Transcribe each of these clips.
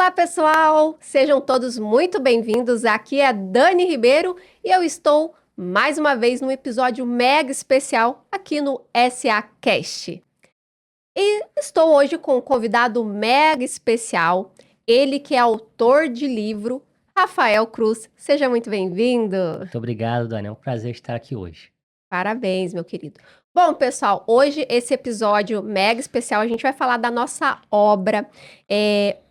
Olá, pessoal! Sejam todos muito bem-vindos. Aqui é Dani Ribeiro e eu estou mais uma vez num episódio mega especial aqui no SA Cast. E estou hoje com um convidado mega especial, ele que é autor de livro, Rafael Cruz. Seja muito bem-vindo. Muito obrigado, Dani. É um prazer estar aqui hoje. Parabéns, meu querido. Bom, pessoal, hoje esse episódio mega especial, a gente vai falar da nossa obra,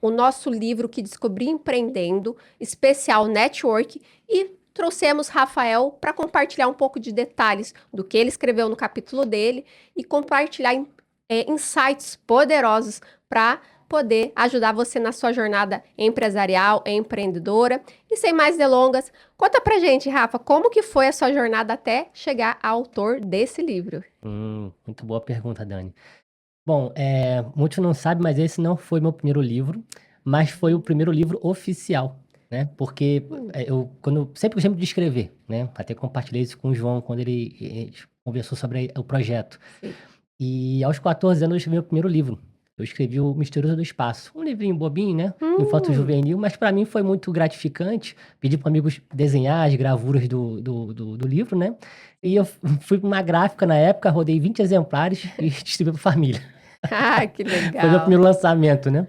o nosso livro que descobri empreendendo, especial Network, e trouxemos Rafael para compartilhar um pouco de detalhes do que ele escreveu no capítulo dele e compartilhar insights poderosos para poder ajudar você na sua jornada empresarial, empreendedora. E sem mais delongas, conta pra gente, Rafa, como que foi a sua jornada até chegar ao autor desse livro? Muito boa pergunta, Dani. Bom, muitos não sabem, mas esse não foi meu primeiro livro, mas foi o primeiro livro oficial, né? Porque sempre gostei muito de escrever, né? Até compartilhei isso com o João quando ele conversou sobre o projeto. Sim. E aos 14 anos eu escrevi meu primeiro livro. Eu escrevi O Misterioso do Espaço. Um livrinho bobinho, né? Infanto-juvenil, mas para mim foi muito gratificante. Pedi para amigos desenhar as gravuras do livro, né? E eu fui para uma gráfica na época, rodei 20 exemplares e distribuí para família. Ah, que Foi meu legal. primeiro lançamento, né?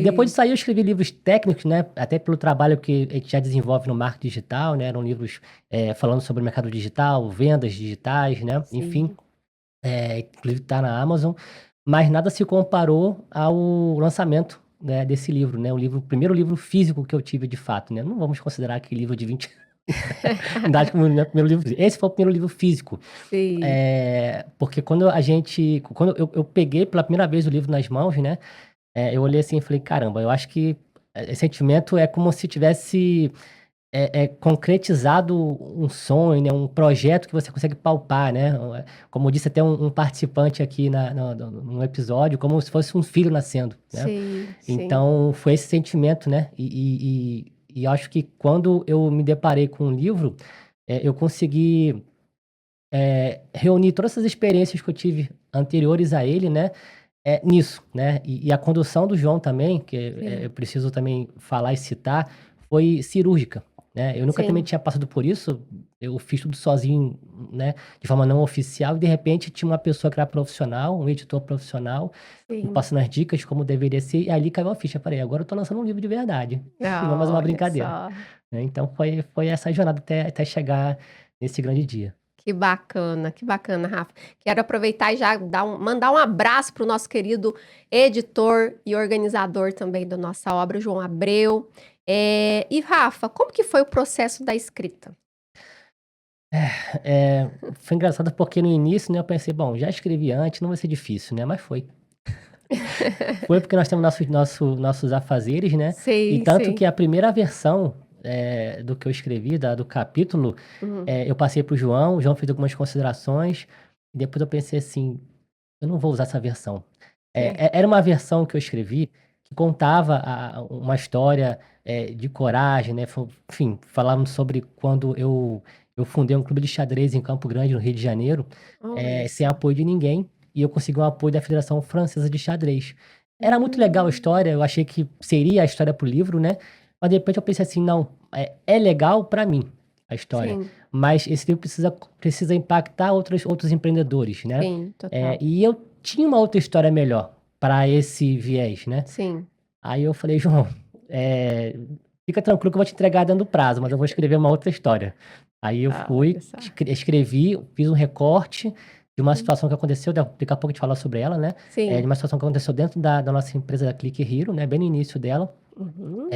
Depois Sim. disso aí eu escrevi livros técnicos, né? Até pelo trabalho que a gente já desenvolve no marketing digital, né? Eram livros falando sobre o mercado digital, vendas digitais, né? Enfim, Sim. inclusive está na Amazon, mas nada se comparou ao lançamento, né, desse livro, né? O primeiro livro físico que eu tive de fato, né? Não vamos considerar aquele livro de 20 unidades como o meu primeiro livro. Esse foi o primeiro livro físico. Sim. Porque quando eu peguei pela primeira vez o livro nas mãos, né? Eu olhei assim e falei, caramba, eu acho que esse sentimento é como se tivesse concretizado um sonho, né, um projeto que você consegue palpar, né? Como disse até um participante aqui no episódio, como se fosse um filho nascendo, né? Sim. Sim. Então, foi esse sentimento, né? E acho que quando eu me deparei com o livro, eu consegui reunir todas essas experiências que eu tive anteriores a ele, né? Nisso, né? E a condução do João também, que eu Sim. preciso também falar e citar, foi cirúrgica, né? Eu nunca também Sim. tinha passado por isso, eu fiz tudo sozinho, né? De forma não oficial, e de repente tinha uma pessoa que era profissional, um editor profissional, me Sim. passando as dicas como deveria ser, e ali caiu a ficha. Eu falei, agora eu tô lançando um livro de verdade, não é mais uma Olha brincadeira, só. né? Então foi essa jornada até chegar nesse grande dia. Que bacana, Rafa. Quero aproveitar e já mandar um abraço para o nosso querido editor e organizador também da nossa obra, João Abreu. E Rafa, como que foi o processo da escrita? Foi engraçado porque no início, né, eu pensei: "Bom, já escrevi antes, não vai ser difícil, né", mas foi. Foi porque nós temos nossos afazeres, né, e Sim, tanto sim. que a primeira versão, do que eu escrevi, do capítulo, Uhum. eu passei para o João fez algumas considerações, e depois eu pensei assim: "Eu não vou usar essa versão". Sim. Era uma versão que eu escrevi, que contava uma história, de coragem, né, enfim, falando sobre quando eu fundei um clube de xadrez em Campo Grande, no Rio de Janeiro, Olha sem só. apoio de ninguém, e eu consegui o apoio da Federação Francesa de Xadrez. Era muito legal a Hum, história, eu achei que seria a história para o livro, né, mas de repente eu pensei assim: "Não, é legal para mim, a história, sim, mas esse livro precisa impactar outros empreendedores", né. sim, total. E eu tinha uma outra história melhor para esse viés, né. Sim. Aí eu falei: "João, fica tranquilo que eu vou te entregar dentro do prazo, mas eu vou escrever uma outra história". Aí eu Ah, olha fui, só. escrevi, fiz um recorte de uma Hum, situação que aconteceu, daqui a pouco a gente fala sobre ela, né, de Sim. uma situação que aconteceu dentro da nossa empresa da Click Hero, né, bem no início dela. Uhum.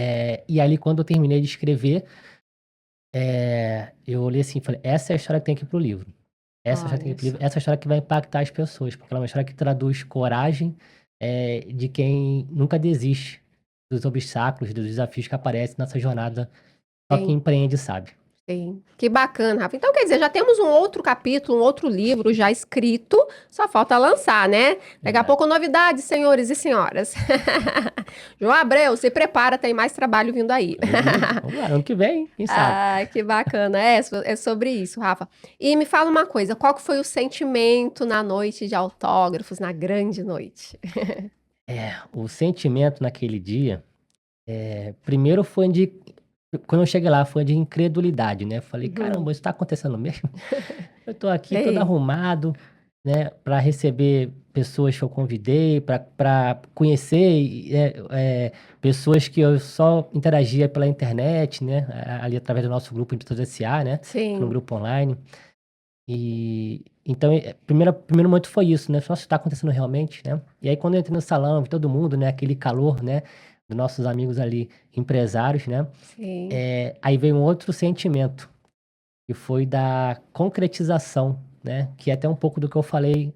E ali quando eu terminei de escrever, eu olhei assim e falei: "Essa é a história que tem que ir para o livro. Essa história tem que ir Olha para o livro, só. essa é a história que vai impactar as pessoas", porque ela é uma história que traduz coragem, de quem nunca desiste dos obstáculos, dos desafios que aparecem nessa jornada, só quem Sim. empreende sabe. Sim, que bacana, Rafa. Então, quer dizer, já temos um outro capítulo, um outro livro já escrito, só falta lançar, né? Daqui a Verdade. pouco novidades, senhores e senhoras. João Abreu, se prepara, tem mais trabalho vindo aí. Vamos lá, ano que vem, quem sabe. Ai, que bacana. É sobre isso, Rafa. E me fala uma coisa, qual que foi o sentimento na noite de autógrafos, na grande noite? O sentimento naquele dia, Primeiro foi de quando eu cheguei lá, foi de incredulidade, né, falei: Uhum. "Caramba, isso tá acontecendo mesmo?". Eu tô aqui todo Sei. arrumado, né, para receber pessoas que eu convidei, para conhecer pessoas que eu só interagia pela internet, né, ali através do nosso grupo Empresas S.A., né, que era um Sim. grupo online. E então, primeiro momento foi isso, né, "Nossa, isso tá acontecendo realmente?", né. E aí quando eu entrei no salão, vi todo mundo, né, aquele calor, né, dos nossos amigos ali empresários, né, Sim. aí veio um outro sentimento, que foi da concretização, né, que é até um pouco do que eu falei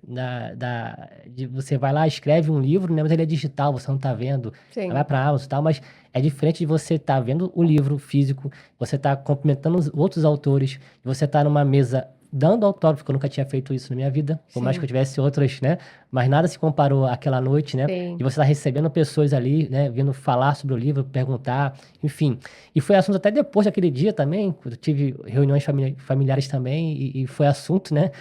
de você vai lá, escreve um livro, né, mas ele é digital, você não tá vendo, vai Sim. pra Amazon e tal, mas é diferente de você estar vendo o livro físico, você tá cumprimentando os outros autores, você tá numa mesa dando autógrafo, que eu nunca tinha feito isso na minha vida, por mais que eu Sim. tivesse outras, né, mas nada se comparou àquela noite, né, e Sim. você tá recebendo pessoas ali, né, vindo falar sobre o livro, perguntar, enfim. E foi assunto até depois daquele dia também, quando eu tive reuniões familiares também, e foi assunto, né.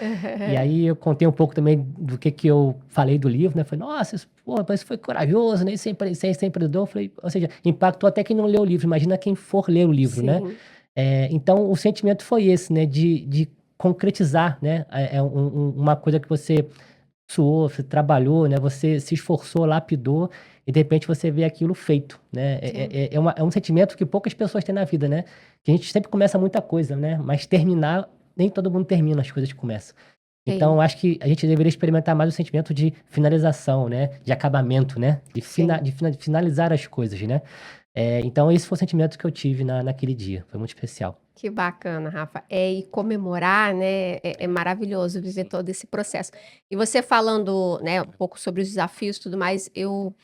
E aí eu contei um pouco também do que eu falei do livro, né, falei: "Nossa, isso, pô, mas foi corajoso, né, ser empreendedor", falei, ou seja, impactou até quem não leu o livro, imagina quem for ler o livro, né. Sim. Então o sentimento foi esse, né, de concretizar, né, uma coisa que você suou, você trabalhou, né, você se esforçou, lapidou, e de repente você vê aquilo feito, né. Sim. É um sentimento que poucas pessoas têm na vida, né, que a gente sempre começa muita coisa, né, mas terminar, nem todo mundo termina as coisas que começa. Então Sim. eu acho que a gente deveria experimentar mais o sentimento de finalização, né, de acabamento, né, Sim. de finalizar as coisas, né. Então esse foi o sentimento que eu tive naquele dia, foi muito especial. Que bacana, Rafa. E comemorar, né, é maravilhoso viver Sim. todo esse processo. E você falando, né, um pouco sobre os desafios e tudo mais, eu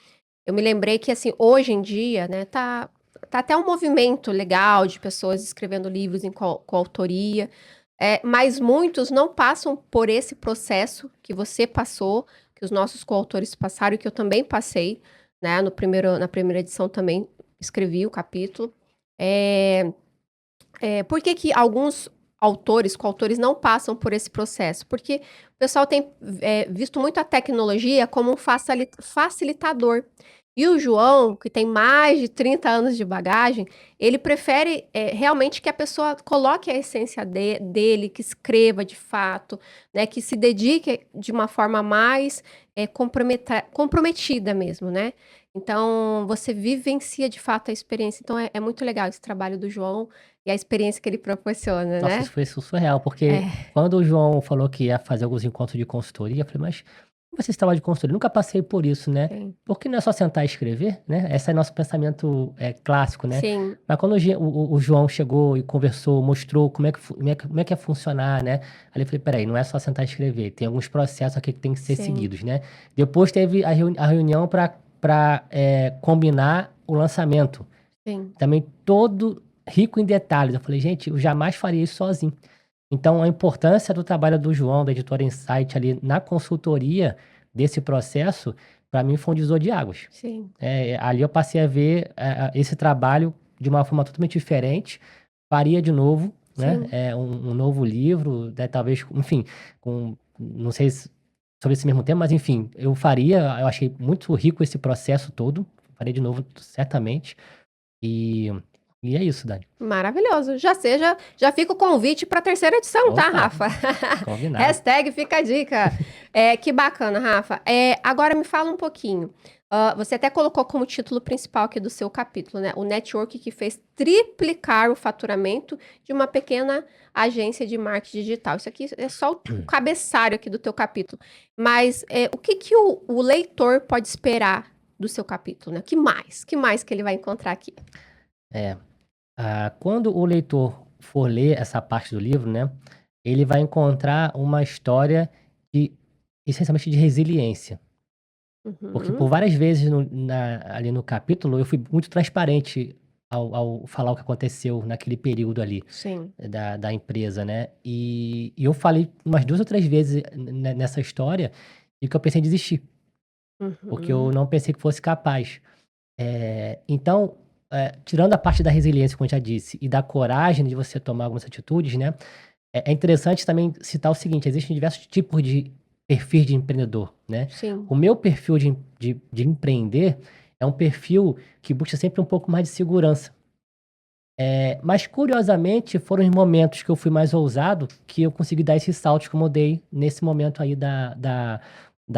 me lembrei que, assim, hoje em dia, né, tá até um movimento legal de pessoas escrevendo livros em coautoria, mas muitos não passam por esse processo que você passou, que os nossos coautores passaram e que eu também passei, né, na primeira edição também escrevi o capítulo. Eh por que que alguns autores, coautores não passam por esse processo? Porque o pessoal tem, visto muito a tecnologia como um facilitador. E o João, que tem mais de 30 anos de bagagem, ele prefere, realmente que a pessoa coloque a essência dele, que escreva de fato, né, que se dedique de uma forma mais, comprometida mesmo, né. Então, você vivencia de fato a experiência. Então é muito legal esse trabalho do João, e a experiência que ele proporciona, Nossa, né. isso foi surreal, porque É, quando o João falou que ia fazer alguns encontros de consultoria, eu falei: "Mas como você estava de consultoria? Nunca passei por isso, né. sim. Por que não é só sentar e escrever?", né. Esse é nosso pensamento, clássico, né. Sim, Mas quando o João chegou e conversou, mostrou como é que ia funcionar, né, ali eu falei: "Espera aí, não é só sentar e escrever, tem alguns processos aqui que tem que ser sim, seguidos", né. Depois teve a reunião para combinar o lançamento. sim, Também todo rico em detalhes. Eu falei: "Gente, eu jamais faria isso sozinho". Então a importância do trabalho do João, da Editora Insight ali na consultoria desse processo, para mim foi um divisor de águas. sim, Ali eu passei a ver, esse trabalho de uma forma totalmente diferente, faria de novo, né, sim. um novo livro, né, talvez, enfim, não sei se sobre esse mesmo tema, mas enfim, eu faria, eu achei muito rico esse processo todo, faria de novo certamente. E e é isso, Dani. Maravilhoso. Já fica o convite para a terceira edição, tá, Opa, Rafa? combinado. Hashtag fica a dica. Que bacana, Rafa. Agora me fala um pouquinho, você até colocou como título principal aqui do seu capítulo, né, o network que fez triplicar o faturamento de uma pequena agência de marketing digital. Isso aqui é só o cabeçalho aqui do teu capítulo. Mas, o que que o leitor pode esperar do seu capítulo, né? Que mais que ele vai encontrar aqui? É, quando o leitor for ler essa parte do livro, né, ele vai encontrar uma história de essencialmente de resiliência, porque por Uhum. várias vezes ali no capítulo eu fui muito transparente ao falar o que aconteceu naquele período ali, Sim. da empresa, né, e eu falei umas 2 ou 3 vezes nessa história, e que eu pensei em desistir, porque eu Uhum. não pensei que fosse capaz. Então, tirando a parte da resiliência, como eu já disse, e da coragem de você tomar algumas atitudes, né, é interessante também citar o seguinte: existem diversos tipos de perfis de empreendedor, né. Sim. O meu perfil de empreender é um perfil que busca sempre um pouco mais de segurança. Mas, curiosamente, foram os momentos que eu fui mais ousado que eu consegui dar esses saltos como eu dei nesse momento aí da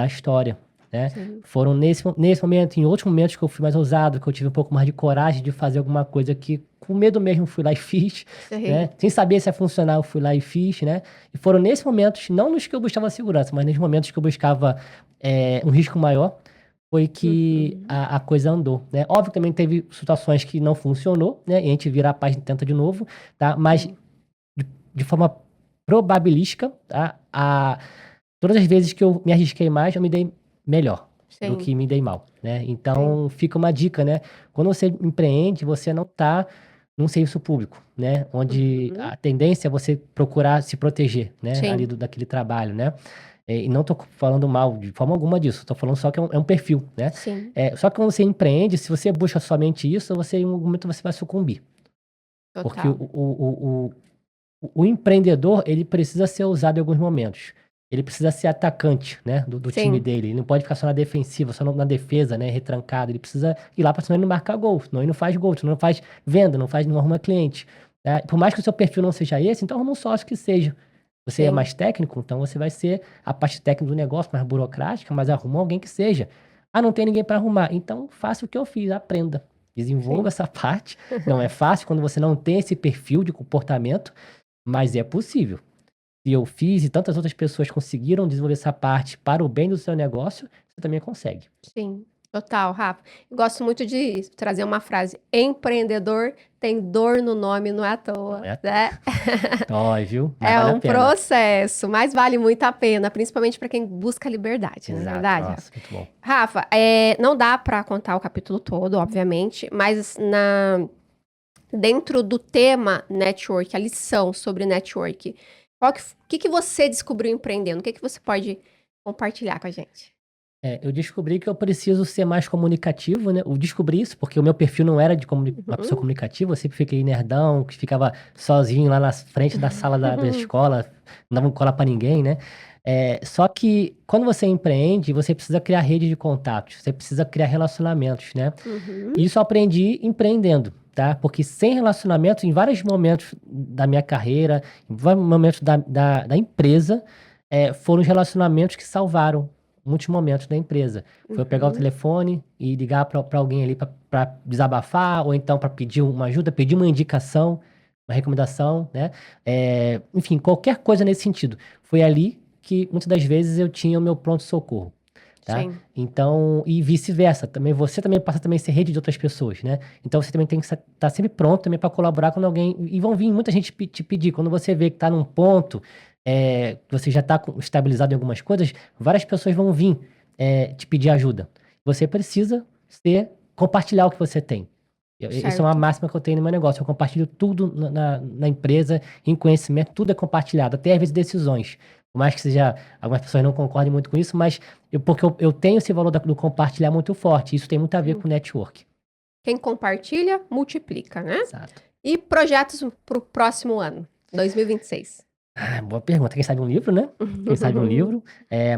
história, né? Sim. Foram nesse momento, em outros momentos que eu fui mais ousado, que eu tive um pouco mais de coragem de fazer alguma coisa que, com medo mesmo, fui lá e fiz, né? Sim. Sem saber se ia funcionar, eu fui lá e fiz, né? E foram nesses momentos, não nos que eu buscava segurança, mas nos momentos que eu buscava um risco maior, foi que Uhum. a coisa andou, né? Óbvio que também teve situações que não funcionou, né? E a gente vira a página e tenta de novo, tá? Mas Sim. de forma probabilística, tá? Todas as vezes que eu me arrisquei mais, eu me dei melhor do Sim. que me dei mal, né? Sim. Então fica uma dica, né? Quando você empreende, você não tá num serviço público, né? Onde Uhum. a tendência é você procurar se proteger, né? Ali Sim. daquele trabalho, né? E não tô falando mal de forma alguma disso, tô falando só que é um perfil, né? Sim. Só que quando você empreende, se você busca somente isso, você em algum momento você vai sucumbir. Porque Total. o empreendedor, ele precisa ser ousado em alguns momentos. Ele precisa ser atacante, né, do time Sim. dele. Ele não pode ficar só na defensiva, só na defesa, né, retrancado. Ele precisa ir lá para senão ele não marcar gol, senão ele não faz gol, senão não faz venda, não arruma cliente. Né? Por mais que o seu perfil não seja esse, então arruma um sócio que seja. Você é Sim. mais técnico, então você vai ser a parte técnica do negócio, mais burocrática, mas arruma alguém que seja. Ah, não tem ninguém para arrumar. Então faça o que eu fiz, aprenda. Desenvolva Sim. essa parte. Não é fácil quando você não tem esse perfil de comportamento, mas é possível. Se eu fiz e tantas outras pessoas conseguiram desenvolver essa parte para o bem do seu negócio, você também consegue. Sim, total, Rafa. Eu gosto muito de trazer uma frase: empreendedor tem dor no nome, não é à Não toa, é? né? Dói, viu? Mas É vale a um pena. processo, mas vale muito a pena, principalmente para quem busca liberdade, não é Exato. verdade, Rafa? Nossa, muito bom. Rafa, não dá para contar o capítulo todo, obviamente, mas dentro do tema network, a lição sobre network, o que você descobriu empreendendo? O que você pode compartilhar com a gente? Eu descobri que eu preciso ser mais comunicativo, né? Eu descobri isso porque o meu perfil não era de uma pessoa Uhum. comunicativa, eu sempre fiquei nerdão, que ficava sozinho lá na frente da sala da escola, não dava cola pra ninguém, né? Só que quando você empreende, você precisa criar rede de contatos, você precisa criar relacionamentos, né? Uhum. E isso eu aprendi empreendendo, tá? Porque sem relacionamentos, em vários momentos da minha carreira, em vários momentos da empresa, foram os relacionamentos que salvaram muitos momentos da empresa. Foi eu pegar o Uhum. telefone e ligar para alguém ali para desabafar, ou então para pedir uma ajuda, pedir uma indicação, uma recomendação, né? Enfim, qualquer coisa nesse sentido. Foi ali que muitas das vezes eu tinha o meu pronto-socorro. Tá? Sim. Então, e vice-versa, também você também passa também a ser rede de outras pessoas, né? Então você também tem que estar sempre pronto também para colaborar quando alguém, e vão vir muita gente te pedir, quando você vê que está num ponto, que você já está estabilizado em algumas coisas, várias pessoas vão vir te pedir ajuda. Você precisa compartilhar o que você tem. Isso é uma Certo. máxima que eu tenho no meu negócio. Eu compartilho tudo na empresa, em conhecimento, tudo é compartilhado, até às vezes decisões. Por mais que seja, algumas pessoas não concordem muito com isso, mas porque eu tenho esse valor do compartilhar muito forte. Isso tem muito a ver Sim. com network. Quem compartilha, multiplica, né? Exato. E projetos para o próximo ano, 2026? Boa pergunta. Quem sabe um livro, né? Quem sabe um livro.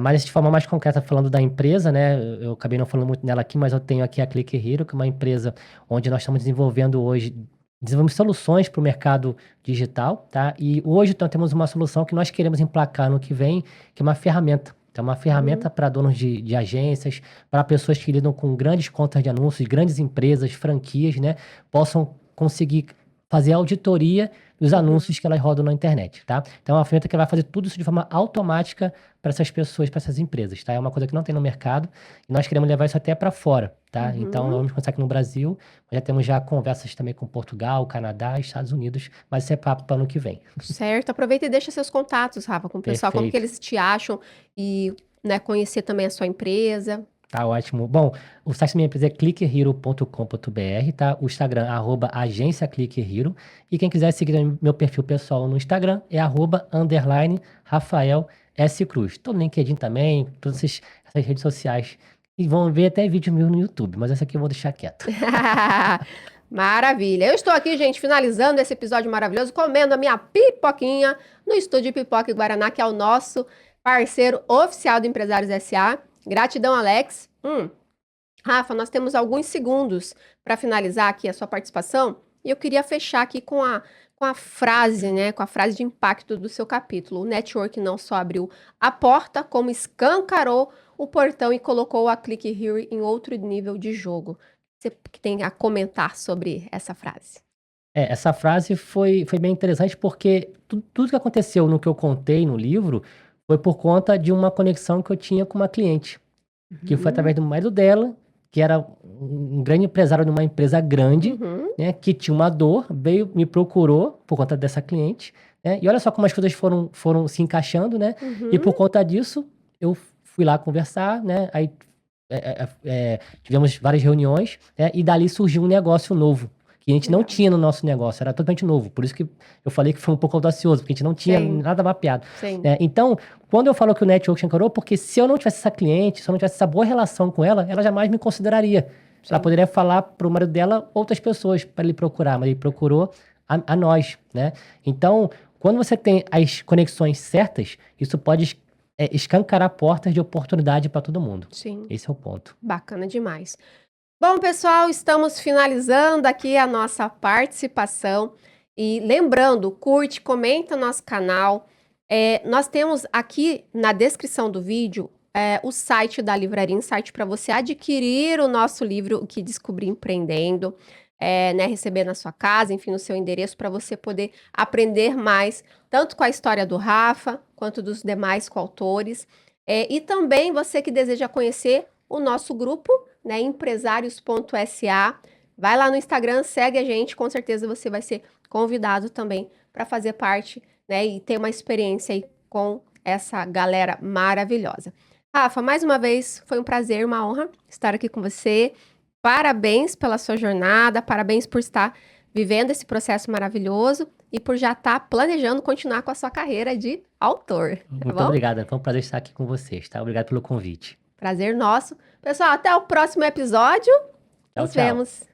Mas de forma mais concreta, falando da empresa, né? Eu acabei não falando muito nela aqui, mas eu tenho aqui a Click Hero, que é uma empresa onde nós estamos desenvolvendo hoje, desenvolvemos soluções para o mercado digital, tá? E hoje então, temos uma solução que nós queremos emplacar no que vem, que é uma ferramenta. É uma ferramenta Uhum. para donos de agências, para pessoas que lidam com grandes contas de anúncios, grandes empresas, franquias, né? Possam conseguir fazer auditoria dos Uhum. anúncios que elas rodam na internet, tá? Então é uma ferramenta que vai fazer tudo isso de forma automática para essas pessoas, para essas empresas, tá? É uma coisa que não tem no mercado e nós queremos levar isso até para fora, tá? Então nós Uhum. vamos começar aqui no Brasil, já temos já conversas também com Portugal, Canadá, Estados Unidos, mas isso é papo para ano que vem. Certo. Aproveita e deixa seus contatos, Rafa, com o pessoal, como que Perfeito. eles te acham e, né, conhecer também a sua empresa. Tá ótimo. Bom, o site da minha empresa é clickerhero.com.br, tá? O Instagram, agência Clickerhero. E quem quiser seguir meu perfil pessoal no Instagram é @Rafael S. Cruz. Tô no LinkedIn também, todas essas redes sociais. E vão ver até vídeo meu no YouTube, mas essa aqui eu vou deixar quieto. Maravilha. Eu estou aqui, gente, finalizando esse episódio maravilhoso, comendo a minha pipoquinha no Estúdio Pipoca e Guaraná, que é o nosso parceiro oficial do Empresários SA. Gratidão, Alex. Rafa, nós temos alguns segundos para finalizar aqui a sua participação e eu queria fechar aqui com a frase, né? Com a frase de impacto do seu capítulo. O network não só abriu a porta, como escancarou o portão e colocou a Click Here em outro nível de jogo. Você que tem a comentar sobre essa frase? Essa frase foi bem interessante porque tudo que aconteceu no que eu contei no livro foi por conta de uma conexão que eu tinha com uma cliente, que foi através do marido dela, que era um grande empresário de uma empresa grande, Uhum, né, que tinha uma dor, veio, me procurou por conta dessa cliente, né, e olha só como as coisas foram se encaixando, né, e por uhum. conta disso, eu fui lá conversar, né, aí tivemos várias reuniões, né, e dali surgiu um negócio novo, que a gente não Legal. tinha no nosso negócio, era totalmente novo, por isso que eu falei que foi um pouco audacioso, porque a gente não tinha Sim, nada mapeado, sim, né, então, quando eu falo que o network ancorou, porque se eu não tivesse essa cliente, se eu não tivesse essa boa relação com ela jamais me consideraria. Ela sim. poderia falar para o marido dela outras pessoas para ele procurar, mas ele procurou a nós, né? Então, quando você tem as conexões certas, isso pode escancarar portas de oportunidade para todo mundo. Sim, Esse é o ponto. bacana demais. Bom, pessoal, estamos finalizando aqui a nossa participação. E lembrando, curte, comenta nosso canal. Nós temos aqui na descrição do vídeo o site da Livraria Insight para você adquirir o nosso livro, O que Descobri Empreendendo, né, receber na sua casa, enfim, no seu endereço, para você poder aprender mais, tanto com a história do Rafa, quanto dos demais coautores. E também você que deseja conhecer o nosso grupo, né, empresários.sa. Vai lá no Instagram, segue a gente, com certeza você vai ser convidado também para fazer parte, né, e ter uma experiência aí com essa galera maravilhosa. Rafa, mais uma vez, foi um prazer, uma honra estar aqui com você. Parabéns pela sua jornada, parabéns por estar vivendo esse processo maravilhoso e por já estar planejando continuar com a sua carreira de autor, tá Muito bom? obrigado. Foi um prazer estar aqui com vocês, tá? Obrigado pelo convite. Prazer nosso. Pessoal, até o próximo episódio. Tchau, Nos tchau. vemos.